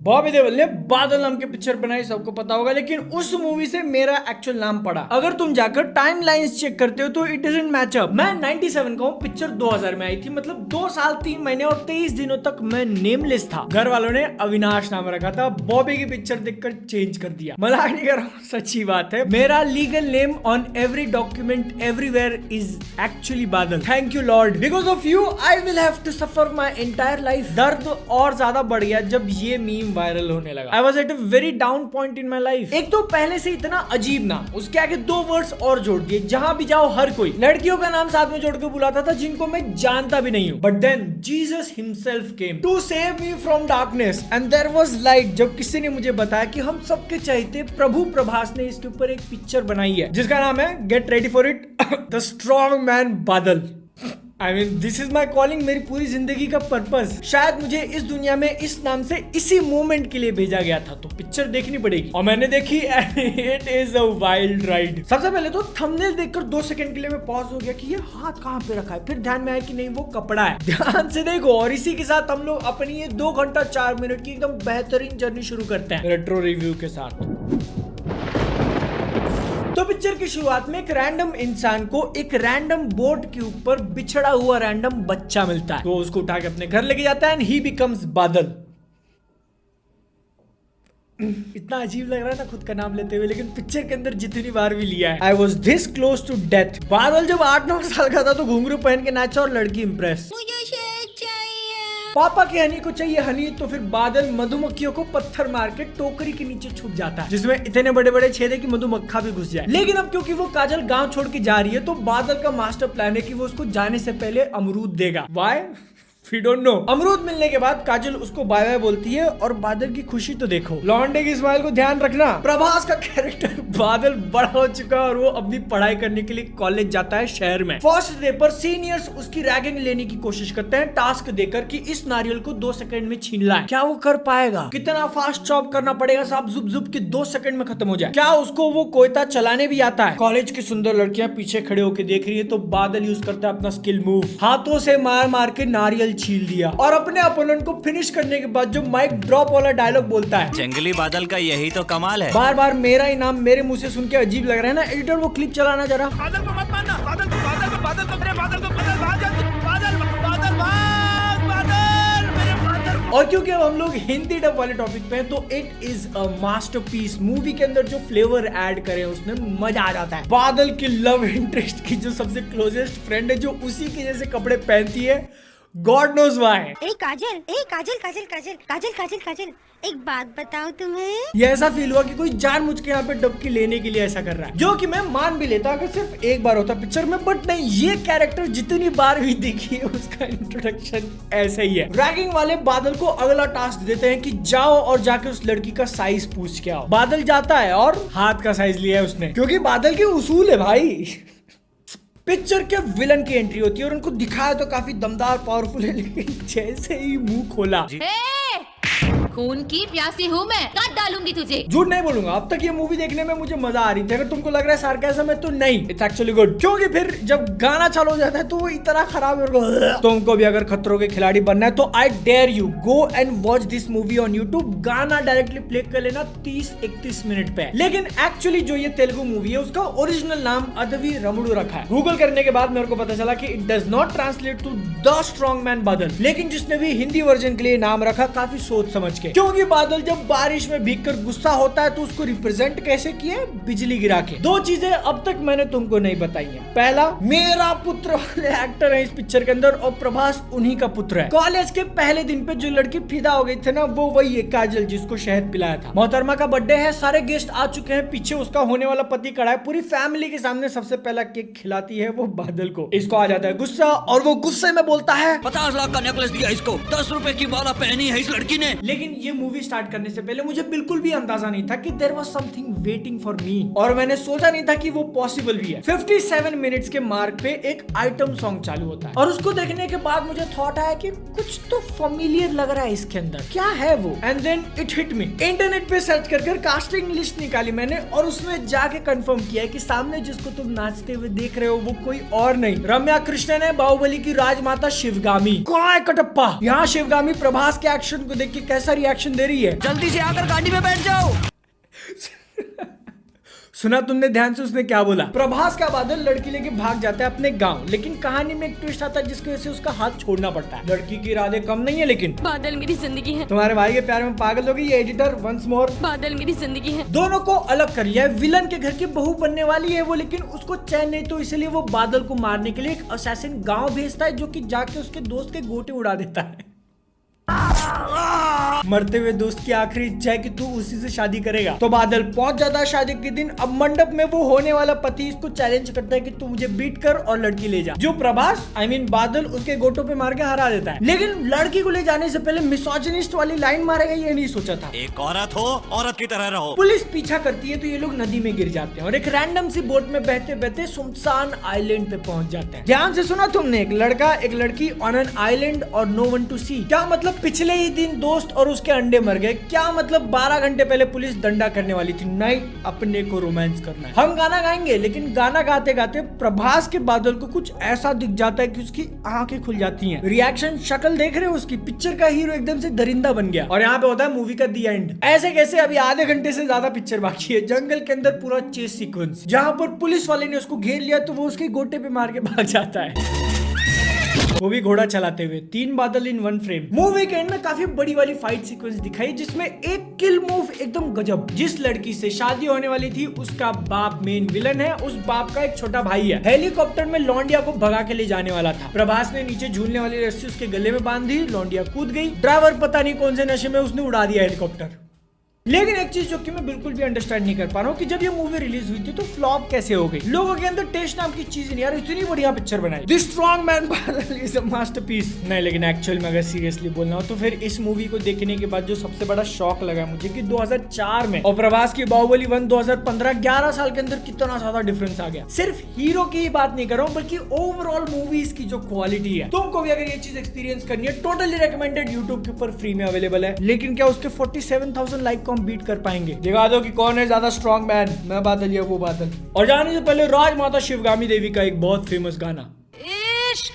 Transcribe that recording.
बॉबी देओल ने बादल नाम की पिक्चर बनाई, सबको पता होगा, लेकिन उस मूवी से मेरा एक्चुअल नाम पड़ा। अगर तुम जाकर टाइम लाइन्स चेक करते हो तो इट डजंट मैच अप। मैं 97 का हूँ, पिक्चर 2000 में आई थी, मतलब 2 साल 3 महीने और 23 दिनों तक मैं नेमलेस था। घर वालों ने अविनाश नाम रखा था, बॉबी की पिक्चर देखकर चेंज कर दिया। मजाक नहीं कर रहा हूँ, सच्ची बात है। मेरा legal name on every document everywhere is actually Badal. Thank you lord, because of you I will have to suffer my entire life. दर्द और ज्यादा बढ़ गया जब ये मीम वायरल होने लगा। I was at a very down point in my life. एक तो पहले से इतना अजीब ना, उसके आगे 2 वर्ड्स और जोड़ दिए, जहां भी जाओ हर कोई लड़कियों का नाम साथ में जोड़ के बुलाता था जिनको मैं जानता भी नहीं हूँ। But then Jesus himself came to save me from darkness and there was light. जब किसी ने मुझे बताया कि हम सबके चाहते प्रभु प्रभास ने इसके ऊपर एक पिक्चर बनाई है जिसका नाम है get ready for it, the strong man बादल। I mean, this is my calling, मेरी पूरी जिंदगी का पर्पस। शायद मुझे इस दुनिया में इस नाम से इसी मोमेंट के लिए भेजा गया था, तो पिक्चर देखनी पड़ेगी। और मैंने देखी and it is a wild ride. सबसे पहले तो थंबनेल देखकर 2 सेकंड के लिए मैं पॉज हो गया कि ये हाथ कहाँ पे रखा है, फिर ध्यान में आया कि नहीं वो कपड़ा है। ध्यान से देखो, और इसी के साथ हम लोग अपनी ये 2 घंटा 4 मिनट की एकदम बेहतरीन जर्नी शुरू करते हैं रेट्रो रिव्यू के साथ। तो पिक्चर की शुरुआत में एक रैंडम इंसान को एक रैंडम बोट के ऊपर बिछड़ा हुआ रैंडम बच्चा मिलता है, तो उसको उठा के अपने घर लेके जाता है एंड ही बिकम्स बादल। इतना अजीब लग रहा है ना खुद का नाम लेते हुए, लेकिन पिक्चर के अंदर जितनी बार भी लिया है। I was this close to death. Badal जब 8-9 साल का था तो घुंघरू पहन के नाचा और लड़की इंप्रेस। पापा के हनी को चाहिए हनी, तो फिर बादल मधुमक्खियों को पत्थर मार के टोकरी के नीचे छुप जाता है जिसमें इतने बड़े बड़े छेद है कि मधुमक्खा भी घुस जाए। लेकिन अब क्योंकि वो काजल गांव छोड़ के जा रही है तो बादल का मास्टर प्लान है कि वो उसको जाने से पहले अमरूद देगा। व्हाई? We don't know। अमरूद मिलने के बाद काजल उसको बाय बाय बोलती है और बादल की खुशी तो देखो। लॉन्डे की स्माइल को ध्यान रखना। प्रभास का कैरेक्टर बादल बड़ा हो चुका है और वो अपनी पढ़ाई करने के लिए कॉलेज जाता है शहर में। फर्स्ट डे पर सीनियर्स उसकी रैगिंग लेने की कोशिश करते हैं टास्क देकर कि इस नारियल को 2 सेकंड में छीन लाए। क्या वो कर पाएगा? कितना फास्ट चॉप करना पड़ेगा साहब, जुब जुब के 2 सेकंड में खत्म हो जाए। क्या उसको वो कोयता चलाने भी आता है? कॉलेज की सुंदर लड़कियां पीछे खड़े होकर देख रही है तो बादल यूज करता है अपना स्किल मूव, हाथों से मार मार के नारियल छील दिया और अपने अपोनेंट को फिनिश करने के बाद जो माइक ड्रॉप वाला डायलॉग बोलता है, जंगली बादल का यही तो कमाल है। बार बार मेरा ही नाम मेरे मुंह से सुन के अजीब लग रहा है ना। एडिटर वो क्लिप चलाना जरा। बादल को मत मारना, बादल को बादल को बादल को मेरे बादल को बादल भाग जा, बादल बादल भाग, बादल मेरे बादल। और क्योंकि अब हम लोग हिंदी डब वाले टॉपिक पे हैं तो it is a masterpiece. Movie के अंदर जो फ्लेवर ऐड करे उसमें मजा आ जाता है। बादल की लव इंटरेस्ट की जो सबसे क्लोजेस्ट फ्रेंड है जो उसी के जैसे कपड़े पहनती है, गॉड नोज व्हाई। ए काजल काजल काजल काजल काजल, एक बात बताओ तुम्हें। ये ऐसा फील हुआ कि कोई जानबूझ के यहाँ पे डबकी लेने के लिए ऐसा कर रहा है, जो कि मैं मान भी लेता अगर सिर्फ एक बार होता पिक्चर में, बट नहीं, ये कैरेक्टर जितनी बार भी देखी है उसका इंट्रोडक्शन ऐसा ही है। रैगिंग वाले बादल को अगला टास्क देते हैं कि जाओ और जाके उस लड़की का साइज पूछ के आओ। बादल जाता है और हाथ का साइज लिया है उसने, क्योंकि बादल के उसूल है भाई। पिक्चर के विलन की एंट्री होती है और उनको दिखाया तो काफी दमदार पावरफुल है, लेकिन जैसे ही मुंह खोला, खून की प्यासी हूँ मैं, काट डालूंगी तुझे। झूठ नहीं बोलूंगा, अब तक ये मूवी देखने में मुझे मजा आ रही थी। अगर तुमको लग रहा है सार्केज़म है तो नहीं, इट्स एक्चुअली गुड। क्योंकि फिर जब गाना चालू हो जाता है तो वो इतना खराब है। तुमको भी अगर खतरों के खिलाड़ी बनना है तो I dare you go and watch this movie on YouTube. गाना डायरेक्टली प्ले कर लेना 30-31 मिनट पे। लेकिन एक्चुअली जो ये तेलुगु मूवी है उसका ओरिजिनल नाम अदवी रमुडू रखा है। गूगल करने के बाद मेरे को पता चला कि it does not translate to the strong man Badal, लेकिन जिसने भी हिंदी वर्जन के लिए नाम रखा काफी सोच समझ के, क्योंकि बादल जब बारिश में भीगकर गुस्सा होता है तो उसको रिप्रेजेंट कैसे किया? बिजली गिरा के। 2 चीजें अब तक मैंने तुमको नहीं बताई है। पहला, मेरा पुत्र वाले एक्टर है इस पिक्चर के अंदर और प्रभास उन्हीं का पुत्र है। कॉलेज के पहले दिन पे जो लड़की फिदा हो गई थी ना, वो वही है काजल जिसको शहद पिलाया था। मोहतरमा का बर्थडे है, सारे गेस्ट आ चुके हैं, पीछे उसका होने वाला पति खड़ा है। पूरी फैमिली के सामने सबसे पहला केक खिलाती है वो बादल को। इसको आ जाता है गुस्सा और वो गुस्से में बोलता है 50 लाख का नेकलेस दिया इसको, 10 रुपए की माला पहनी है इस लड़की ने। लेकिन ये मूवी स्टार्ट करने से पहले मुझे बिल्कुल भी अंदाजा नहीं था कि there was something waiting for me, और मैंने सोचा नहीं था कि वो पॉसिबल भी है। 57 मिनट्स के मार्क पे एक आइटम सॉन्ग चालू होता है और उसको देखने के बाद मुझे थॉट आया कि कुछ तो फेमिलियर लग रहा है इसके अंदर, क्या है वो? And then it hit me. Internet पे सर्च कर कास्टिंग लिस्ट निकाली मैंने और उसमें जाके कंफर्म किया कि सामने जिसको तुम नाचते हुए देख रहे हो वो कोई और नहीं, रम्या कृष्णन है, बाहुबली की राजमाता शिवगामी। कौन है कटप्पा? यहाँ शिवगामी प्रभास के एक्शन को देख के कैसा रिएक्शन दे रही है। जल्दी से आकर गाड़ी में बैठ जाओ। सुना तुमने ध्यान से उसने क्या बोला? प्रभास का बादल लड़की लेके भाग जाता है अपने गांव, लेकिन कहानी में एक ट्विस्ट आता है जिसकी वजह से उसका हाथ छोड़ना पड़ता है। लड़की की इरादे कम नहीं है, लेकिन बादल मेरी जिंदगी है। तुम्हारे भाई के प्यार में पागल हो गई ये एडिटर। वंस मोर, बादल मेरी जिंदगी है। दोनों को अलग कर लिया है। विलन के घर की बहू बनने वाली है वो, लेकिन उसको चैन नहीं, तो इसलिए वो बादल को मारने के लिए एक असैसिन गांव भेजता है, जो कि जाके उसके दोस्त के गोटे उड़ा देता है। मरते हुए दोस्त की आखिरी इच्छा है कि तू उसी से शादी करेगा। तो बादल पहुंच जाता है शादी के दिन। अब मंडप में वो होने वाला पति इसको चैलेंज करता है कि तू मुझे बीट कर और लड़की ले जा, जो प्रभास बादल उसके गोटों पे मार के हरा देता है। लेकिन लड़की को ले जाने से पहले मिसोजिनिस्ट वाली लाइन मारेगा ये नहीं सोचा था। एक औरत हो, औरत की तरह रहो। पुलिस पीछा करती है तो ये लोग नदी में गिर जाते हैं और एक रैंडम सी बोट में बहते बहते सुनसान आइलैंड पे पहुंच जाते हैं। ध्यान से सुना तुमने? एक लड़का एक लड़की ऑन एन आइलैंड और नो वन टू सी। क्या मतलब? पिछले ही दिन दोस्त और उसके अंडे मर गए। क्या मतलब? 12 घंटे पहले पुलिस डंडा करने वाली थी। नहीं, अपने को रोमांस करना है। हम गाना गाएंगे, लेकिन गाना गाते गाते प्रभास के बादल को कुछ ऐसा दिख जाता है कि उसकी आंखें खुल जाती हैं। रिएक्शन, शक्ल देख रहे हो उसकी? पिक्चर का हीरो एकदम से दरिंदा बन गया। और यहाँ पे होता है मूवी का दी एंड। ऐसे कैसे? अभी आधे घंटे से ज्यादा पिक्चर बाकी है। जंगल के अंदर पूरा चेस सीक्वेंस, जहाँ पर पुलिस वाले ने उसको घेर लिया तो वो उसके गोटे पे मार के भाग जाता है, वो भी घोड़ा चलाते हुए। 3 बादल इन 1 फ्रेम। मूवी के एंड में काफी बड़ी वाली फाइट सीक्वेंस दिखाई, जिसमें एक किल मूव एकदम गजब। जिस लड़की से शादी होने वाली थी उसका बाप मेन विलन है। उस बाप का एक छोटा भाई है। हेलीकॉप्टर में लौंडिया को भगा के ले जाने वाला था। प्रभास ने नीचे झूलने वाली रस्सी उसके गले में बांध दी। लौंडिया कूद गई। ड्राइवर पता नहीं कौन से नशे में उसने उड़ा दिया हेलीकॉप्टर। लेकिन एक चीज जो कि मैं बिल्कुल भी अंडरस्टैंड नहीं कर पा रहा हूँ कि जब ये मूवी रिलीज हुई थी तो फ्लॉप कैसे हो गई। लोगों के अंदर टेस्ट नाम की चीज नहीं यार, इतनी बढ़िया पिक्चर बनाई। द स्ट्रॉन्ग मैन बादल इज अ मास्टरपीस। नहीं, लेकिन एक्चुअल में अगर सीरियसली बोलना हो तो फिर इस मूवी को देखने के बाद जो सबसे बड़ा शॉक लगा मुझे कि 2004 में और प्रभास की बाहुबली 1 2015, 11 साल के अंदर कितना ज्यादा डिफरेंस आ गया। सिर्फ हीरो की ही बात नहीं कर रहा हूँ, बल्कि ओवरऑल मूवीज की जो क्वालिटी है। तुमको भी अगर ये चीज एक्सपीरियंस करनी है, टोटली रिकमेंडेड, यूट्यूब के ऊपर फ्री में अवेलेबल है। लेकिन क्या उसके 47,000 लाइक को हम बीट कर पाएंगे? दिखा दो कि कौन है ज्यादा स्ट्रॉन्ग मैन, मैं बादल या वो बादल। और जाने से पहले राजमाता शिवगामी देवी का एक बहुत फेमस गाना। इश्क